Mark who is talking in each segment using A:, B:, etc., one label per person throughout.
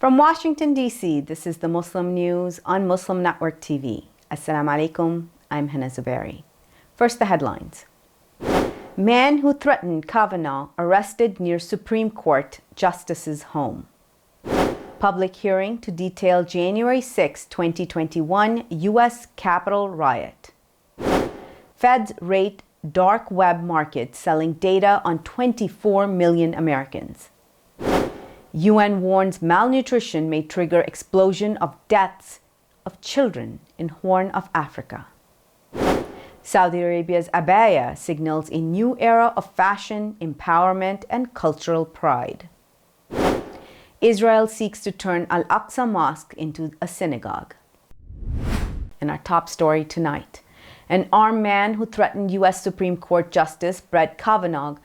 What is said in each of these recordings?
A: From Washington, D.C., this is the Muslim News on Muslim Network TV. Assalamu alaikum, I'm Hena Zuberi. First, the headlines. Man who threatened Kavanaugh arrested near Supreme Court Justice's home. Public hearing to detail January 6, 2021 U.S. Capitol riot. Feds rate dark web market selling data on 24 million Americans. UN warns malnutrition may trigger explosion of deaths of children in Horn of Africa. Saudi Arabia's Abaya signals a new era of fashion, empowerment, and cultural pride. Israel seeks to turn Al-Aqsa Mosque into a synagogue. In our top story tonight, an armed man who threatened U.S. Supreme Court Justice Brett Kavanaugh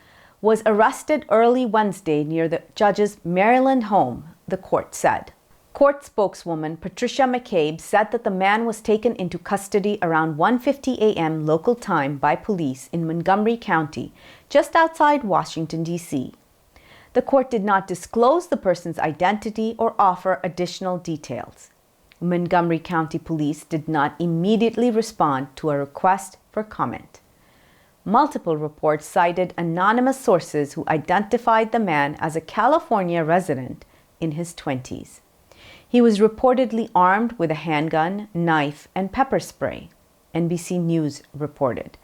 A: was arrested early Wednesday near the judge's Maryland home, the court said. Court spokeswoman Patricia McCabe said that the man was taken into custody around 1:50 a.m. local time by police in Montgomery County, just outside Washington, D.C. The court did not disclose the person's identity or offer additional details. Montgomery County Police did not immediately respond to a request for comment. Multiple reports cited anonymous sources who identified the man as a California resident in his 20s. He was reportedly armed with a handgun, knife, and pepper spray, NBC News reported.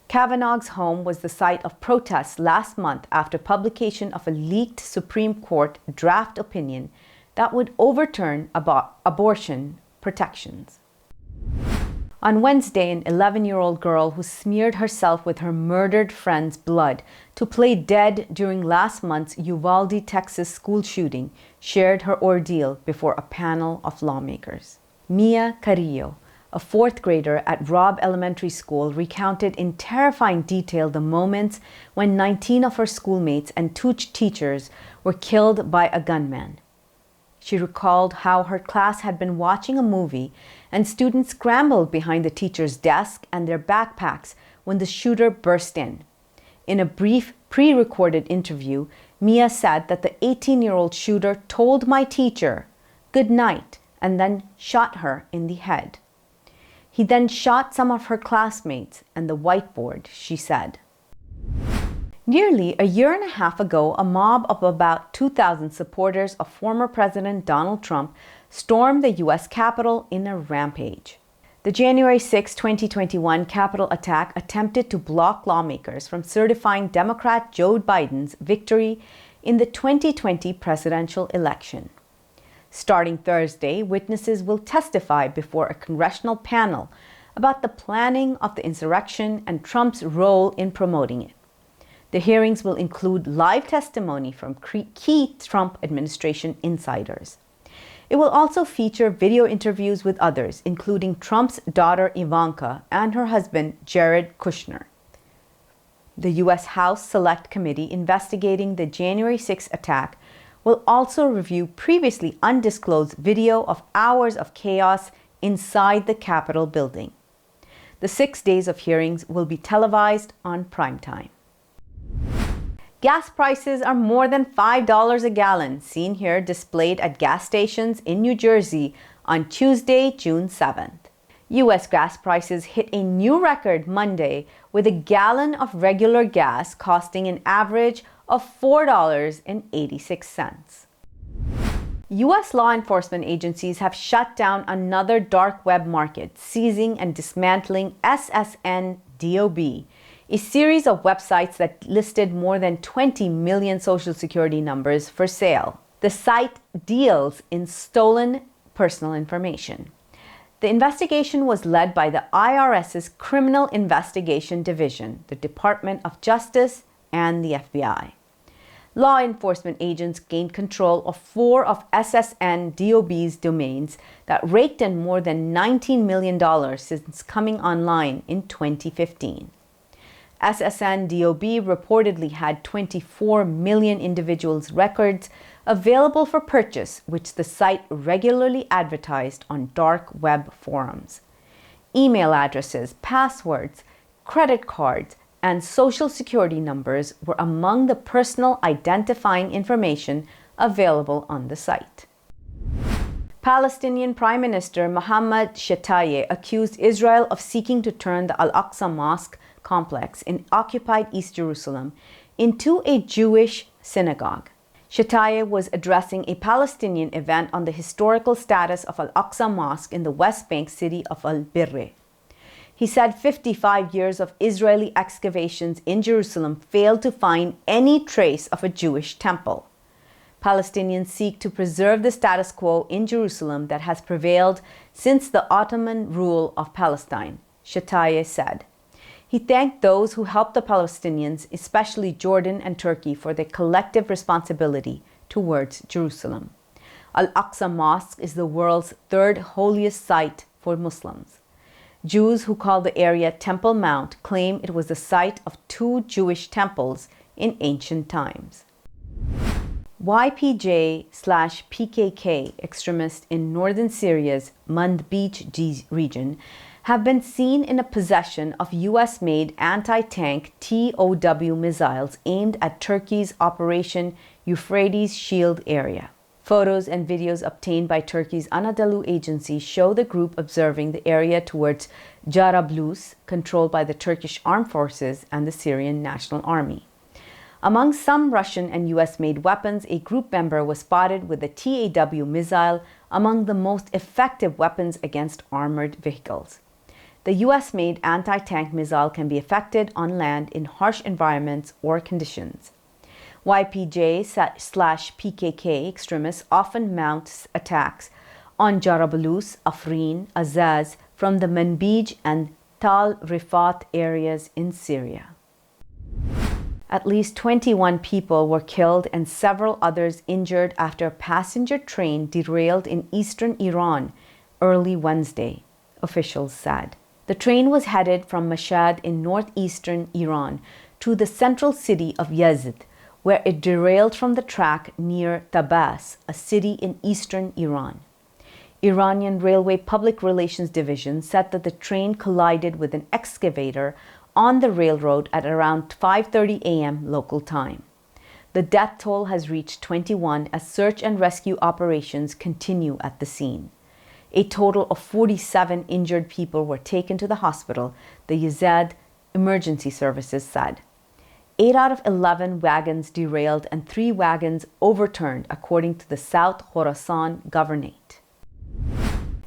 A: Kavanaugh's home was the site of protests last month after publication of a leaked Supreme Court draft opinion that would overturn abortion protections. On Wednesday, an 11-year-old girl who smeared herself with her murdered friend's blood to play dead during last month's Uvalde, Texas school shooting shared her ordeal before a panel of lawmakers. Mia Carrillo, a fourth grader at Robb Elementary School, recounted in terrifying detail the moments when 19 of her schoolmates and 2 teachers were killed by a gunman. She recalled how her class had been watching a movie and students scrambled behind the teacher's desk and their backpacks when the shooter burst in. In a brief pre-recorded interview, Mia said that the 18-year-old shooter told my teacher, "Good night," and then shot her in the head. He then shot some of her classmates and the whiteboard, she said. Nearly a year and a half ago, a mob of about 2,000 supporters of former President Donald Trump stormed the U.S. Capitol in a rampage. The January 6, 2021 Capitol attack attempted to block lawmakers from certifying Democrat Joe Biden's victory in the 2020 presidential election. Starting Thursday, witnesses will testify before a congressional panel about the planning of the insurrection and Trump's role in promoting it. The hearings will include live testimony from key Trump administration insiders. It will also feature video interviews with others, including Trump's daughter Ivanka and her husband Jared Kushner. The U.S. House Select Committee investigating the January 6 attack will also review previously undisclosed video of hours of chaos inside the Capitol building. The 6 days of hearings will be televised on primetime. Gas prices are more than $5 a gallon, seen here displayed at gas stations in New Jersey on Tuesday, June 7th. U.S. gas prices hit a new record Monday, with a gallon of regular gas costing an average of $4.86. U.S. law enforcement agencies have shut down another dark web market, seizing and dismantling SSN-DOB, a series of websites that listed more than 20 million Social Security numbers for sale. The site deals in stolen personal information. The investigation was led by the IRS's Criminal Investigation Division, the Department of Justice, and the FBI. Law enforcement agents gained control of 4 of SSN-DOB's domains that raked in more than $19 million since coming online in 2015. SSN-DOB reportedly had 24 million individuals' records available for purchase, which the site regularly advertised on dark web forums. Email addresses, passwords, credit cards, and Social Security numbers were among the personal identifying information available on the site. Palestinian Prime Minister Mohammed Shtayyeh accused Israel of seeking to turn the Al-Aqsa Mosque complex in occupied East Jerusalem into a Jewish synagogue. Shtayyeh was addressing a Palestinian event on the historical status of Al-Aqsa Mosque in the West Bank city of Al-Birr. He said 55 years of Israeli excavations in Jerusalem failed to find any trace of a Jewish temple. Palestinians seek to preserve the status quo in Jerusalem that has prevailed since the Ottoman rule of Palestine, Shtayyeh said. He thanked those who helped the Palestinians, especially Jordan and Turkey, for their collective responsibility towards Jerusalem. Al-Aqsa Mosque is the world's third holiest site for Muslims. Jews who call the area Temple Mount claim it was the site of 2 Jewish temples in ancient times. YPJ/PKK extremists in northern Syria's Manbij region have been seen in a possession of US-made anti-tank TOW missiles aimed at Turkey's Operation Euphrates Shield area. Photos and videos obtained by Turkey's Anadolu agency show the group observing the area towards Jarablus, controlled by the Turkish Armed Forces and the Syrian National Army. Among some Russian and US-made weapons, a group member was spotted with a TAW missile, among the most effective weapons against armored vehicles. The US-made anti-tank missile can be effective on land in harsh environments or conditions. YPJ/PKK extremists often mount attacks on Jarablus, Afrin, Azaz from the Manbij and Tal Rifat areas in Syria. At least 21 people were killed and several others injured after a passenger train derailed in eastern Iran early Wednesday, officials said. The train was headed from Mashhad in northeastern Iran to the central city of Yazd, where it derailed from the track near Tabas, a city in eastern Iran. Iranian Railway Public Relations Division said that the train collided with an excavator on the railroad at around 5:30 a.m. local time. The death toll has reached 21 as search and rescue operations continue at the scene. A total of 47 injured people were taken to the hospital, the Yazd Emergency Services said. 8 out of 11 wagons derailed and 3 wagons overturned, according to the South Khorasan Governorate.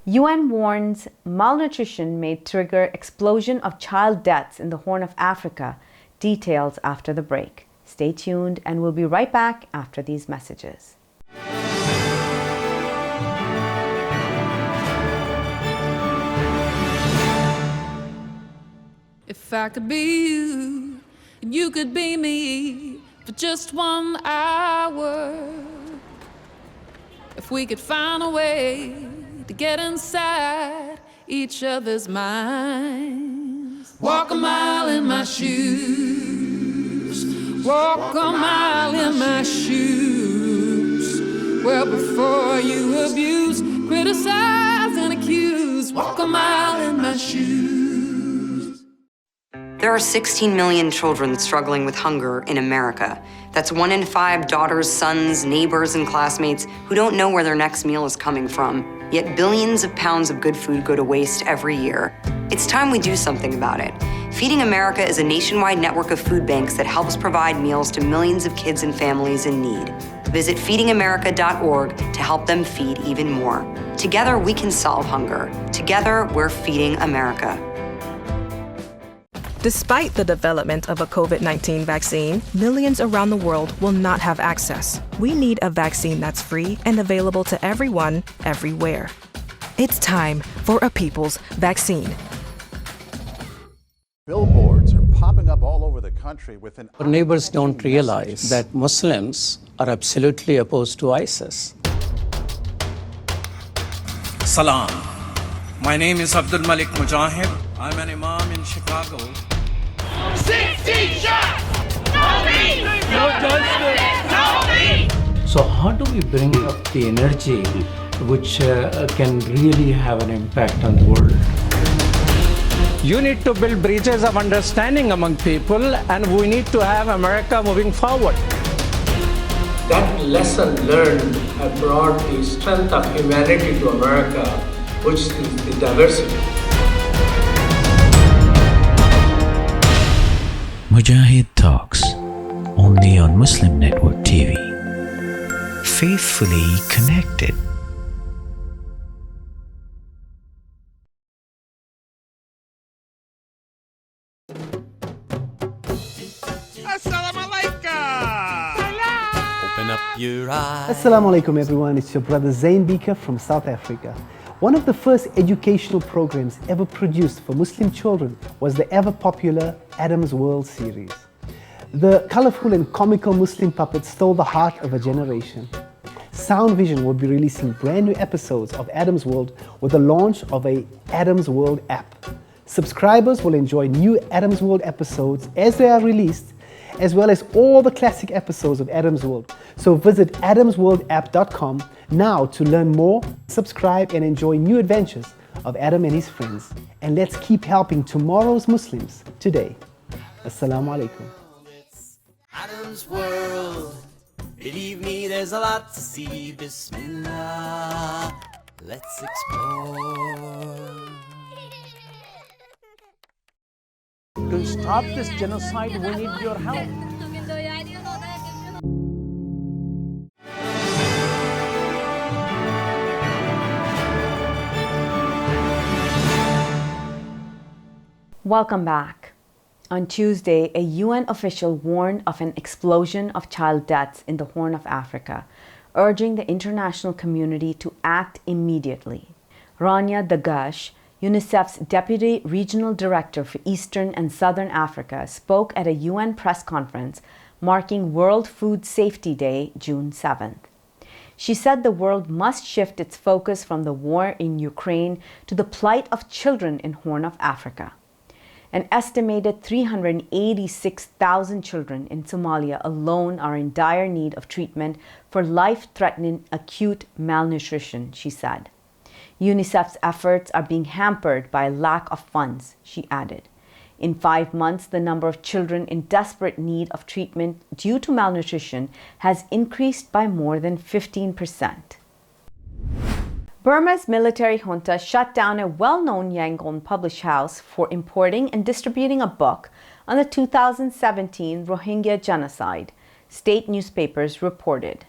A: UN warns malnutrition may trigger explosion of child deaths in the Horn of Africa. Details after the break. Stay tuned and we'll be right back after these messages.
B: If I could be you, and you could be me for just 1 hour. If we could find a way to get inside each other's minds. Walk a mile in my shoes. Walk a mile in my shoes. Well, before you abuse, criticize and accuse. Walk a mile in my shoes.
C: There are 16 million children struggling with hunger in America. That's 1 in 5 daughters, sons, neighbors, and classmates who don't know where their next meal is coming from. Yet billions of pounds of good food go to waste every year. It's time we do something about it. Feeding America is a nationwide network of food banks that helps provide meals to millions of kids and families in need. Visit feedingamerica.org to help them feed even more. Together, we can solve hunger. Together, we're feeding America.
D: Despite the development of a COVID-19 vaccine, millions around the world will not have access. We need a vaccine that's free and available to everyone, everywhere. It's time for a people's vaccine.
E: Billboards are popping up all over the country with an...
F: Our neighbors don't realize that Muslims are absolutely opposed to ISIS.
G: Salam. My name is Abdul Malik Mujahid. I'm an imam in Chicago.
H: 16 shots! No me! No justice! No me!
I: So how do we bring up the energy which can really have an impact on the world?
F: You need to build bridges of understanding among people, and we need to have America moving forward.
I: That lesson learned brought the strength of humanity to America, which is the diversity.
J: Mujahid Talks, only on Muslim Network TV. Faithfully connected.
K: Assalamu alaikum everyone, it's your brother Zain Bika from South Africa. One of the first educational programs ever produced for Muslim children was the ever popular Adam's World series. The colorful and comical Muslim puppets stole the heart of a generation. Sound Vision will be releasing brand new episodes of Adam's World with the launch of a Adam's World app. Subscribers will enjoy new Adam's World episodes as they are released, as well as all the classic episodes of Adam's World. So visit adamsworldapp.com now to learn more, subscribe and enjoy new adventures of Adam and his friends. And let's keep helping tomorrow's Muslims today. Assalamu alaikum.
L: Adam's World. Believe me, there's a lot to see. Bismillah. Let's explore.
M: To stop this genocide, we need your help.
A: Welcome back. On Tuesday, a UN official warned of an explosion of child deaths in the Horn of Africa, urging the international community to act immediately. Rania Dagash, UNICEF's Deputy Regional Director for Eastern and Southern Africa, spoke at a UN press conference marking World Food Safety Day, June 7th. She said the world must shift its focus from the war in Ukraine to the plight of children in Horn of Africa. An estimated 386,000 children in Somalia alone are in dire need of treatment for life-threatening acute malnutrition, she said. UNICEF's efforts are being hampered by a lack of funds, she added. In 5 months, the number of children in desperate need of treatment due to malnutrition has increased by more than 15%. Burma's military junta shut down a well-known Yangon publish house for importing and distributing a book on the 2017 Rohingya genocide, state newspapers reported.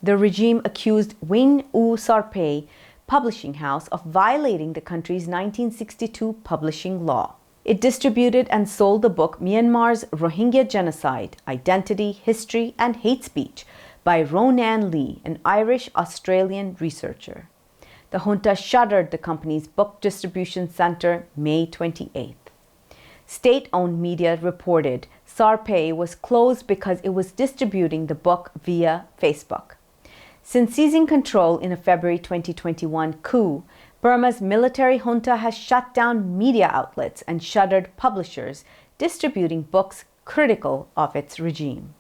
A: The regime accused Win U Sarpay publishing house of violating the country's 1962 publishing law. It distributed and sold the book Myanmar's Rohingya Genocide, Identity, History and Hate Speech by Ronan Lee, an Irish-Australian researcher. The junta shuttered the company's book distribution center May 28th. State-owned media reported Sarpay was closed because it was distributing the book via Facebook. Since seizing control in a February 2021 coup, Burma's military junta has shut down media outlets and shuttered publishers distributing books critical of its regime.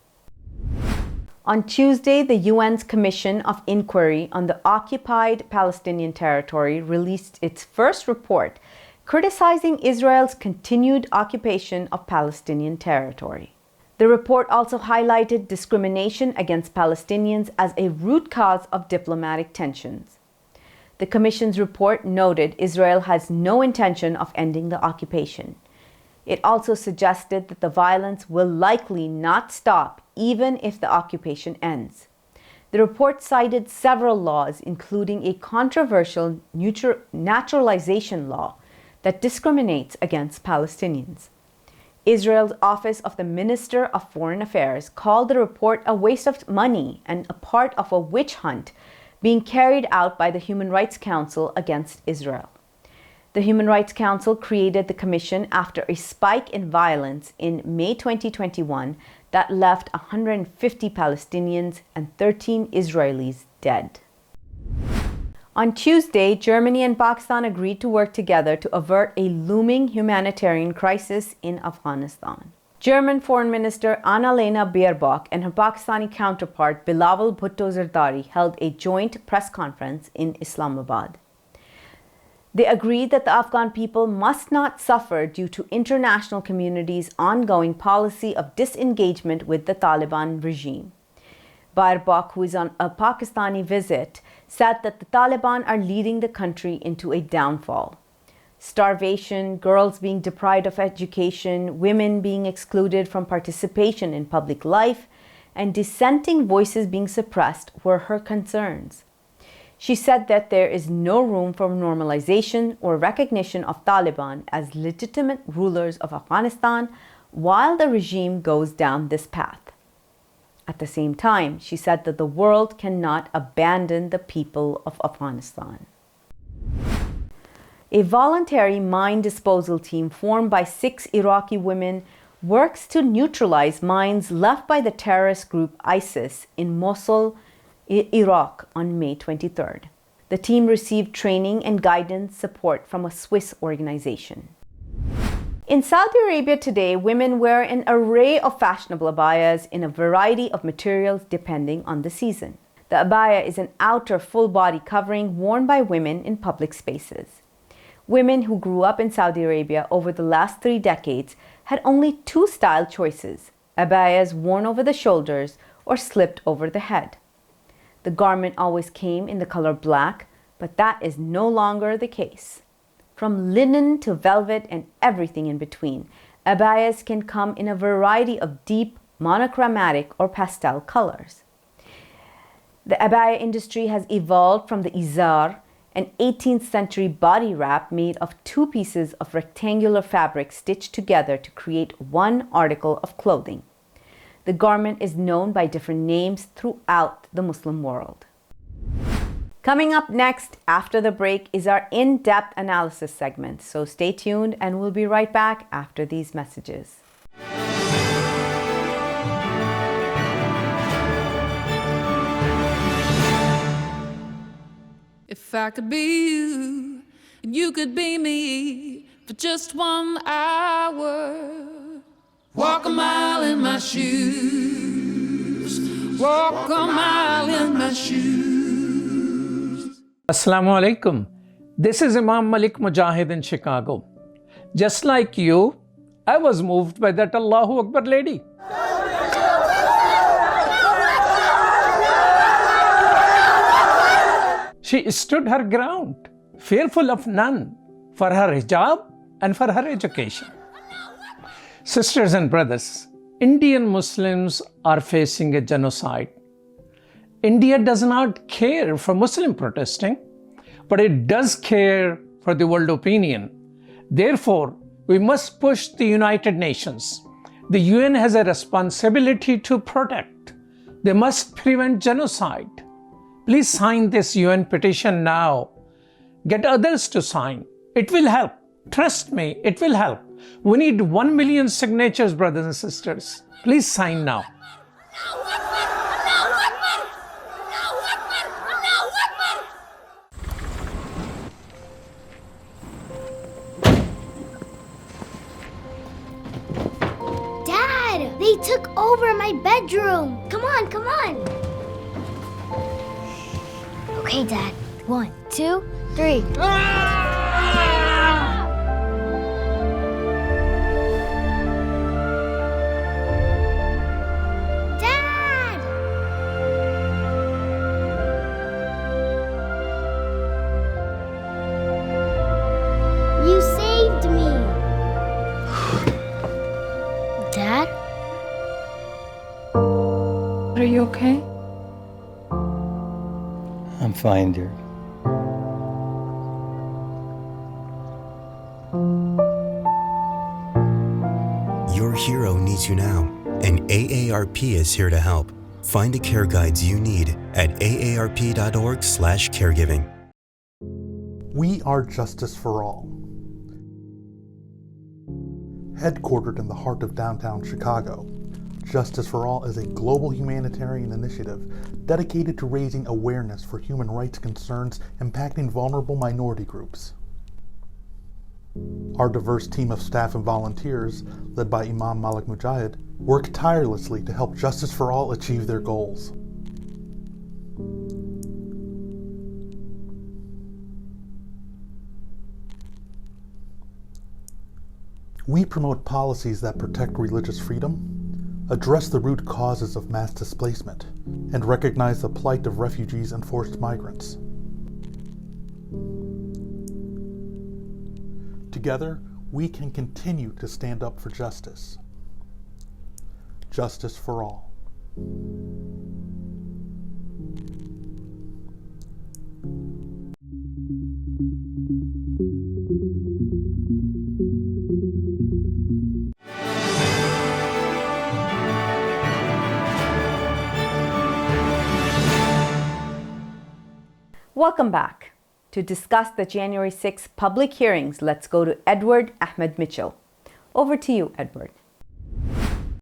A: On Tuesday, the UN's Commission of Inquiry on the Occupied Palestinian Territory released its first report criticizing Israel's continued occupation of Palestinian territory. The report also highlighted discrimination against Palestinians as a root cause of diplomatic tensions. The Commission's report noted Israel has no intention of ending the occupation. It also suggested that the violence will likely not stop even if the occupation ends. The report cited several laws, including a controversial naturalization law that discriminates against Palestinians. Israel's Office of the Minister of Foreign Affairs called the report a waste of money and a part of a witch hunt being carried out by the Human Rights Council against Israel. The Human Rights Council created the commission after a spike in violence in May 2021 that left 150 Palestinians and 13 Israelis dead. On Tuesday, Germany and Pakistan agreed to work together to avert a looming humanitarian crisis in Afghanistan. German Foreign Minister Annalena Baerbock and her Pakistani counterpart Bilawal Bhutto Zardari held a joint press conference in Islamabad. They agreed that the Afghan people must not suffer due to international community's ongoing policy of disengagement with the Taliban regime. Barbak, who is on a Pakistani visit, said that the Taliban are leading the country into a downfall. Starvation, girls being deprived of education, women being excluded from participation in public life, and dissenting voices being suppressed were her concerns. She said that there is no room for normalization or recognition of Taliban as legitimate rulers of Afghanistan while the regime goes down this path. At the same time, she said that the world cannot abandon the people of Afghanistan. A voluntary mine disposal team formed by 6 Iraqi women works to neutralize mines left by the terrorist group ISIS in Mosul, Iraq on May 23rd. The team received training and guidance support from a Swiss organization. In Saudi Arabia today, women wear an array of fashionable abayas in a variety of materials depending on the season. The abaya is an outer full-body covering worn by women in public spaces. Women who grew up in Saudi Arabia over the last 3 decades had only 2 style choices: abayas worn over the shoulders or slipped over the head. The garment always came in the color black, but that is no longer the case. From linen to velvet and everything in between, abayas can come in a variety of deep, monochromatic or pastel colors. The abaya industry has evolved from the izar, an 18th century body wrap made of 2 pieces of rectangular fabric stitched together to create one article of clothing. The garment is known by different names throughout the Muslim world. Coming up next after the break is our in-depth analysis segment, so stay tuned and we'll be right back after these messages.
B: If I could be you, and you could be me for just 1 hour, walk a mile in my shoes, walk a mile in my shoes.
M: Assalamu alaikum. This is Imam Malik Mujahid in Chicago. Just like you, I was moved by that Allahu Akbar lady. She stood her ground, fearful of none, for her hijab and for her education. Sisters and brothers, Indian Muslims are facing a genocide. India does not care for Muslim protesting, but it does care for the world opinion. Therefore, we must push the United Nations. The UN has a responsibility to protect. They must prevent genocide. Please sign this UN petition now. Get others to sign. It will help. Trust me, it will help. We need 1 million signatures, brothers and sisters. Please sign now.
N: Dad, they took over my bedroom. Come on, come on. Okay, Dad. 1, 2, 3. Dad! You saved me. Dad?
D: Are you okay?
O: I'm fine, dear.
P: Your hero needs you now, and AARP is here to help. Find the care guides you need at aarp.org/caregiving.
E: We are Justice for All. Headquartered in the heart of downtown Chicago, Justice for All is a global humanitarian initiative dedicated to raising awareness for human rights concerns impacting vulnerable minority groups. Our diverse team of staff and volunteers, led by Imam Malik Mujahid, work tirelessly to help Justice for All achieve their goals. We promote policies that protect religious freedom, address the root causes of mass displacement, and recognize the plight of refugees and forced migrants. Together, we can continue to stand up for justice. Justice for all.
A: Welcome back. To discuss the January 6th public hearings, let's go to Edward Ahmed Mitchell. Over to you, Edward.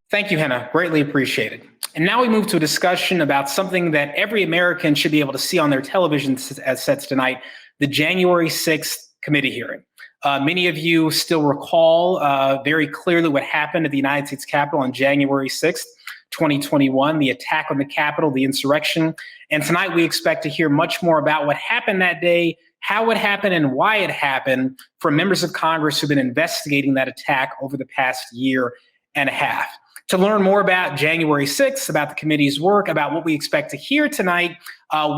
O: Thank you, Hena. Greatly appreciated. And now we move to a discussion about something that every American should be able to see on their television sets tonight, the January 6th committee hearing. Many of you still recall very clearly what happened at the United States Capitol on January 6th, 2021, the attack on the Capitol, the insurrection. And tonight we expect to hear much more about what happened that day, how it happened, and why it happened from members of Congress who've been investigating that attack over the past year and a half. To learn more about January 6th, about the committee's work, about what we expect to hear tonight,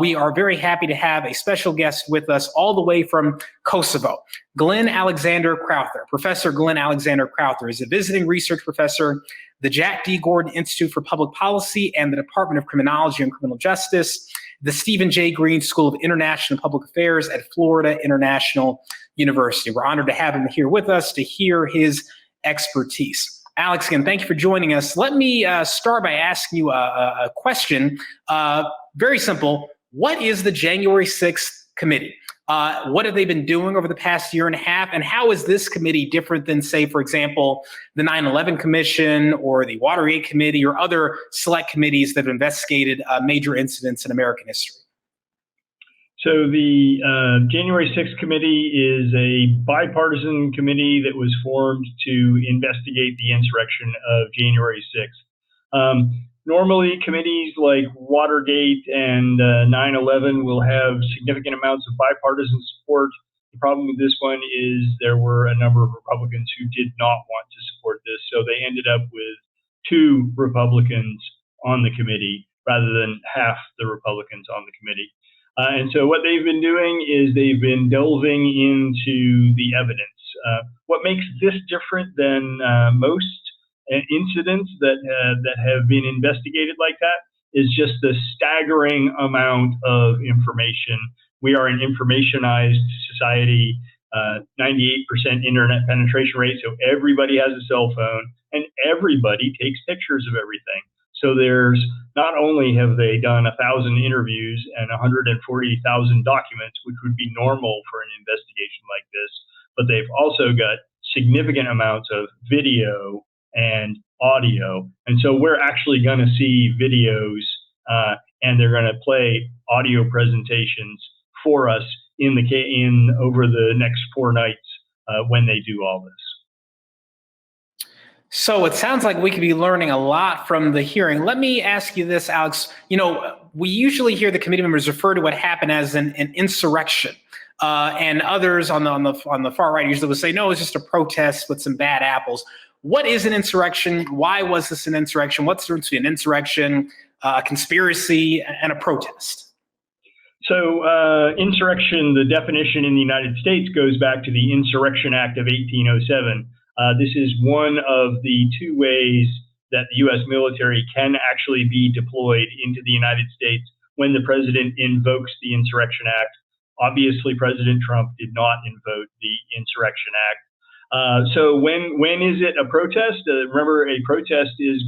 O: we are very happy to have a special guest with us all the way from Kosovo, Glenn Alexander Crowther. Professor Glenn Alexander Crowther is a visiting research professor, the Jack D. Gordon Institute for Public Policy and the Department of Criminology and Criminal Justice, the Stephen J. Green School of International Public Affairs at Florida International University. We're honored to have him here with us to hear his expertise. Alex, again, thank you for joining us. Let me start by asking you a question. Very simple. What is the January 6th committee? What have they been doing over the past year and a half? And how is this committee different than, say, for example, the 9/11 Commission or the Watergate Committee or other select committees that have investigated major incidents in American history?
Q: So the January 6th committee is a bipartisan committee that was formed to investigate the insurrection of January 6th. Normally, committees like Watergate and 9/11 will have significant amounts of bipartisan support. The problem with this one is there were a number of Republicans who did not want to support this, so they ended up with 2 Republicans on the committee rather than half the Republicans on the committee. And so what they've been doing is they've been delving into the evidence. What makes this different than most incidents that have been investigated like that is just the staggering amount of information. We are an informationized society, 98% internet penetration rate, so everybody has a cell phone and everybody takes pictures of everything. So there's not only have they done 1,000 interviews and 140,000 documents, which would be normal for an investigation like this, but they've also got significant amounts of video and audio. And so we're actually going to see videos and they're going to play audio presentations for us in over the next 4 nights when they do all this.
O: So it sounds like we could be learning a lot from the hearing. Let me ask you this, Alex. You know, we usually hear the committee members refer to what happened as an insurrection, and others on the far right usually would say, no, it's just a protest with some bad apples. What is an insurrection? Why was this an insurrection? What's the difference between an insurrection, a conspiracy, and a protest?
Q: So insurrection, the definition in the United States goes back to the Insurrection Act of 1807. This is one of the 2 ways that the U.S. military can actually be deployed into the United States when the president invokes the Insurrection Act. Obviously, President Trump did not invoke the Insurrection Act. So when is it a protest? Remember, a protest is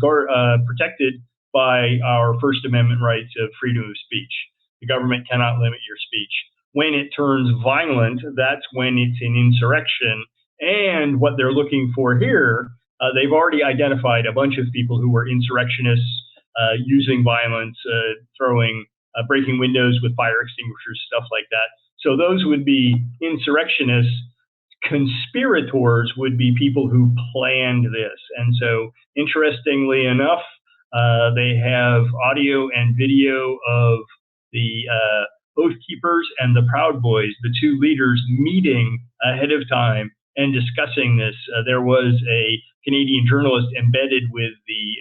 Q: protected by our First Amendment rights of freedom of speech. The government cannot limit your speech. When it turns violent, that's when it's an insurrection. And what they're looking for here, they've already identified a bunch of people who were insurrectionists, using violence, breaking windows with fire extinguishers, stuff like that. So those would be insurrectionists. Conspirators would be people who planned this. And so, interestingly enough, they have audio and video of the Oath Keepers and the Proud Boys, the 2 leaders, meeting ahead of time and discussing this. There was a Canadian journalist embedded with the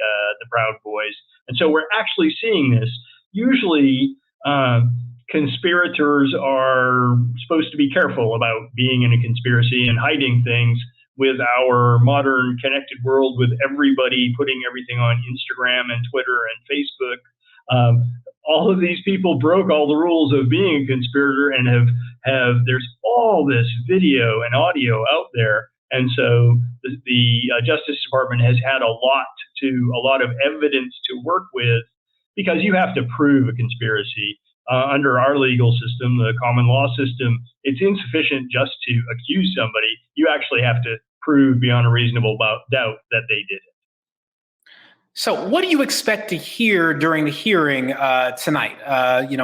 Q: Proud Boys. And so we're actually seeing this. Usually, conspirators are supposed to be careful about being in a conspiracy and hiding things. With our modern connected world, with everybody putting everything on Instagram and Twitter and Facebook, all of these people broke all the rules of being a conspirator and have there's all this video and audio out there. And so the Justice Department has had a lot of evidence to work with, because you have to prove a conspiracy. Under our legal system, the common law system, it's insufficient just to accuse somebody. You actually have to prove beyond a reasonable doubt that they did it.
O: So what do you expect to hear during the hearing tonight,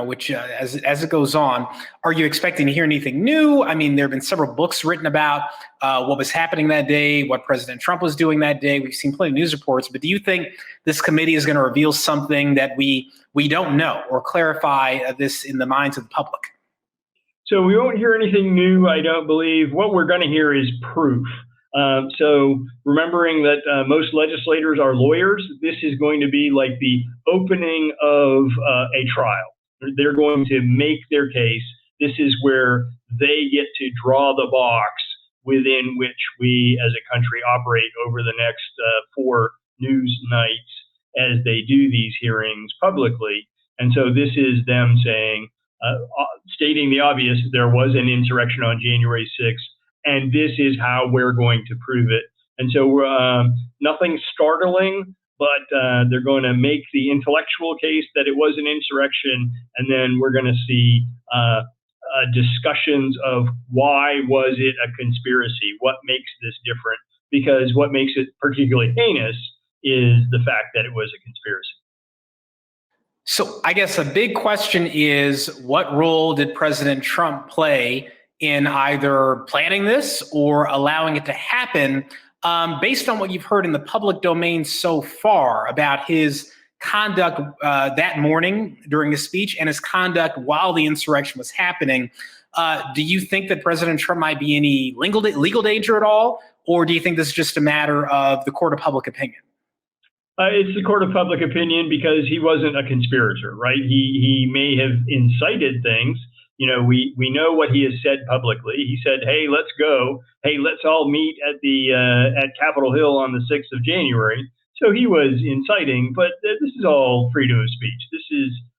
O: which as it goes on? Are you expecting to hear anything new? I mean, there have been several books written about what was happening that day, what President Trump was doing that day. We've seen plenty of news reports, but do you think this committee is going to reveal something that we don't know, or clarify this in the minds of the public?
Q: So we won't hear anything new, I don't believe. What we're going to hear is proof. So remembering that most legislators are lawyers, this is going to be like the opening of a trial. They're going to make their case. This is where they get to draw the box within which we as a country operate over the next 4 news nights as they do these hearings publicly. And so this is them saying, stating the obvious, there was an insurrection on January 6th, and this is how we're going to prove it. And so nothing startling, but they're going to make the intellectual case that it was an insurrection, and then we're going to see discussions of why was it a conspiracy? What makes this different? Because what makes it particularly heinous is the fact that it was a conspiracy.
O: So I guess a big question is, what role did President Trump play in either planning this or allowing it to happen, based on what you've heard in the public domain so far about his conduct that morning during the speech and his conduct while the insurrection was happening? Do you think that President Trump might be any legal danger at all? Or do you think this is just a matter of the court of public opinion?
Q: It's the court of public opinion, because he wasn't a conspirator, right? He may have incited things. You know, we know what he has said publicly. He said, "Hey, let's go. Hey, let's all meet at Capitol Hill on the 6th of January." So he was inciting, but this is all freedom of speech.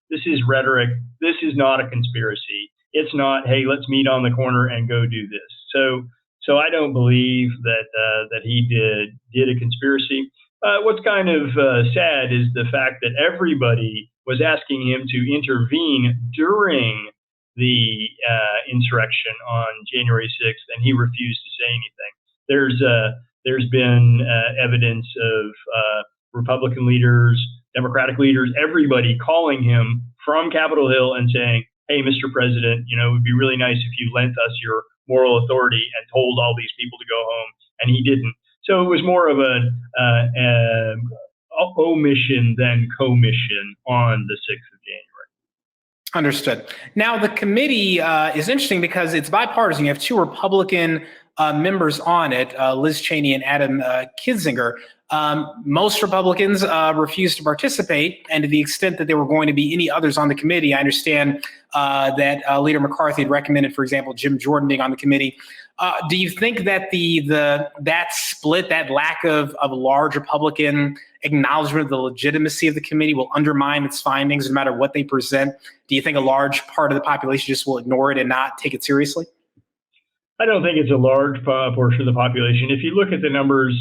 Q: This is rhetoric. This is not a conspiracy. It's not, "Hey, let's meet on the corner and go do this." So I don't believe that he did a conspiracy. What's kind of sad is the fact that everybody was asking him to intervene during the insurrection on January 6th, and he refused to say anything. There's been evidence of Republican leaders, Democratic leaders, everybody calling him from Capitol Hill and saying, "Hey, Mr. President, it would be really nice if you lent us your moral authority and told all these people to go home," and he didn't. So it was more of an omission than commission on the 6th of January.
O: Understood. Now, the committee is interesting because it's bipartisan. You have 2 Republican members on it, Liz Cheney and Adam Kinzinger. Most Republicans refused to participate, and to the extent that there were going to be any others on the committee, I understand that Leader McCarthy had recommended, for example, Jim Jordan being on the committee. Do you think that that split, that lack of large Republican acknowledgement of the legitimacy of the committee will undermine its findings no matter what they present? Do you think a large part of the population just will ignore it and not take it seriously?
Q: I don't think it's a large portion of the population. If you look at the numbers,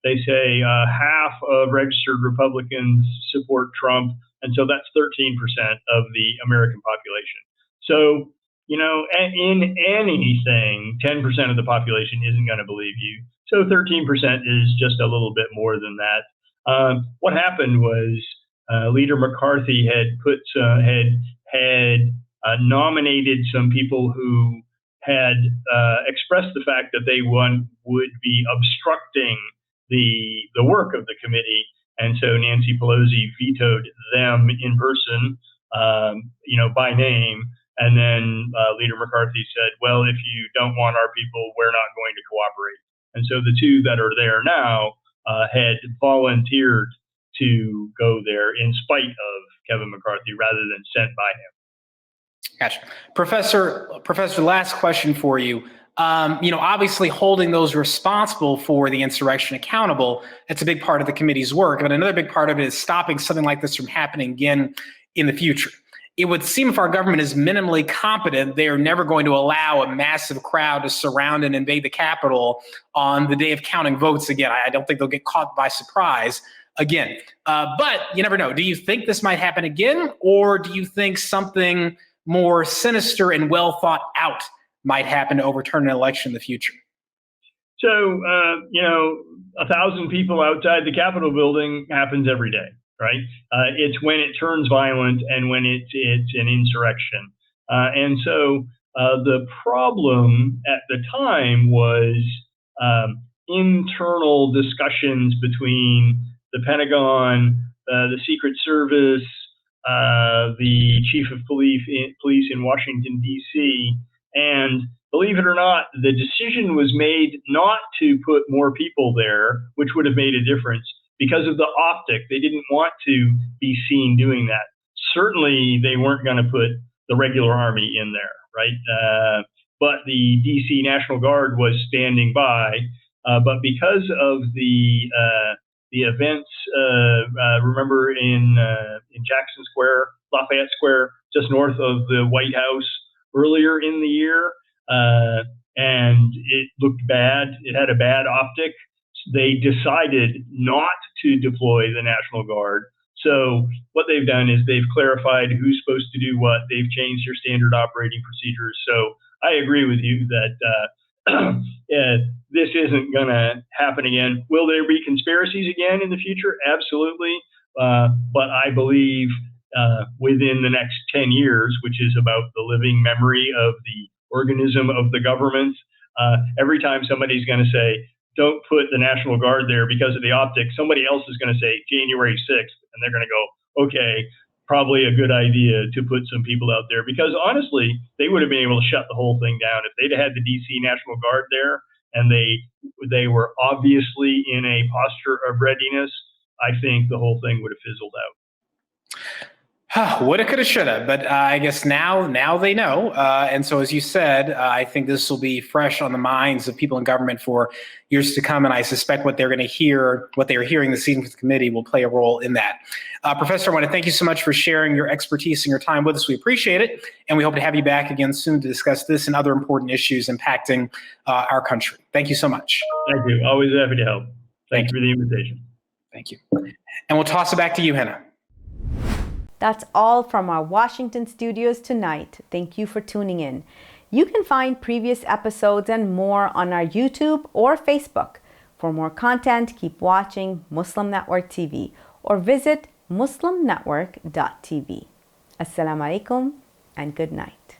Q: they say half of registered Republicans support Trump, and so that's 13% of the American population. So, in anything, 10% of the population isn't going to believe you. So 13% is just a little bit more than that. What happened was Leader McCarthy had nominated some people who had expressed the fact that they would be obstructing the work of the committee, and so Nancy Pelosi vetoed them in person, by name. And then Leader McCarthy said, "Well, if you don't want our people, we're not going to cooperate." And so the two that are there now had volunteered to go there in spite of Kevin McCarthy rather than sent by him.
O: Gotcha. Professor, last question for you. Obviously holding those responsible for the insurrection accountable, that's a big part of the committee's work. But another big part of it is stopping something like this from happening again in the future. It would seem if our government is minimally competent, they are never going to allow a massive crowd to surround and invade the Capitol on the day of counting votes again. I don't think they'll get caught by surprise again. But you never know. Do you think this might happen again? Or do you think something more sinister and well thought out might happen to overturn an election in the future?
Q: So, 1,000 people outside the Capitol building happens every day, right? It's when it turns violent and when it's an insurrection. And so the problem at the time was internal discussions between the Pentagon, the Secret Service, the chief of police in Washington, D.C., and believe it or not, the decision was made not to put more people there, which would have made a difference because of the optic. They didn't want to be seen doing that. Certainly, they weren't going to put the regular army in there, right? But the D.C. National Guard was standing by. But because of the events, remember in Jackson Square, Lafayette Square, just north of the White House earlier in the year, and it looked bad. It had a bad optic. They decided not to deploy the National Guard. So what they've done is they've clarified who's supposed to do what. They've changed their standard operating procedures. So I agree with you that this isn't going to happen again. Will there be conspiracies again in the future? Absolutely. But I believe within the next 10 years, which is about the living memory of the organism of the government, every time somebody's going to say, don't put the National Guard there because of the optics, somebody else is going to say January 6th, and they're going to go, okay, probably a good idea to put some people out there. Because honestly, they would have been able to shut the whole thing down. If they'd had the DC National Guard there and they were obviously in a posture of readiness, I think the whole thing would have fizzled out.
O: Woulda, coulda, shoulda, but I guess now they know. And so, as you said, I think this will be fresh on the minds of people in government for years to come. And I suspect what they're going to hear, what they are hearing this evening with the committee will play a role in that. Professor, I want to thank you so much for sharing your expertise and your time with us. We appreciate it. And we hope to have you back again soon to discuss this and other important issues impacting our country. Thank you so much.
Q: Thank you. Always happy to help. Thanks for the invitation.
O: Thank you. And we'll toss it back to you, Hena.
A: That's all from our Washington studios tonight. Thank you for tuning in. You can find previous episodes and more on our YouTube or Facebook. For more content, keep watching Muslim Network TV or visit muslimnetwork.tv. Assalamu alaikum and good night.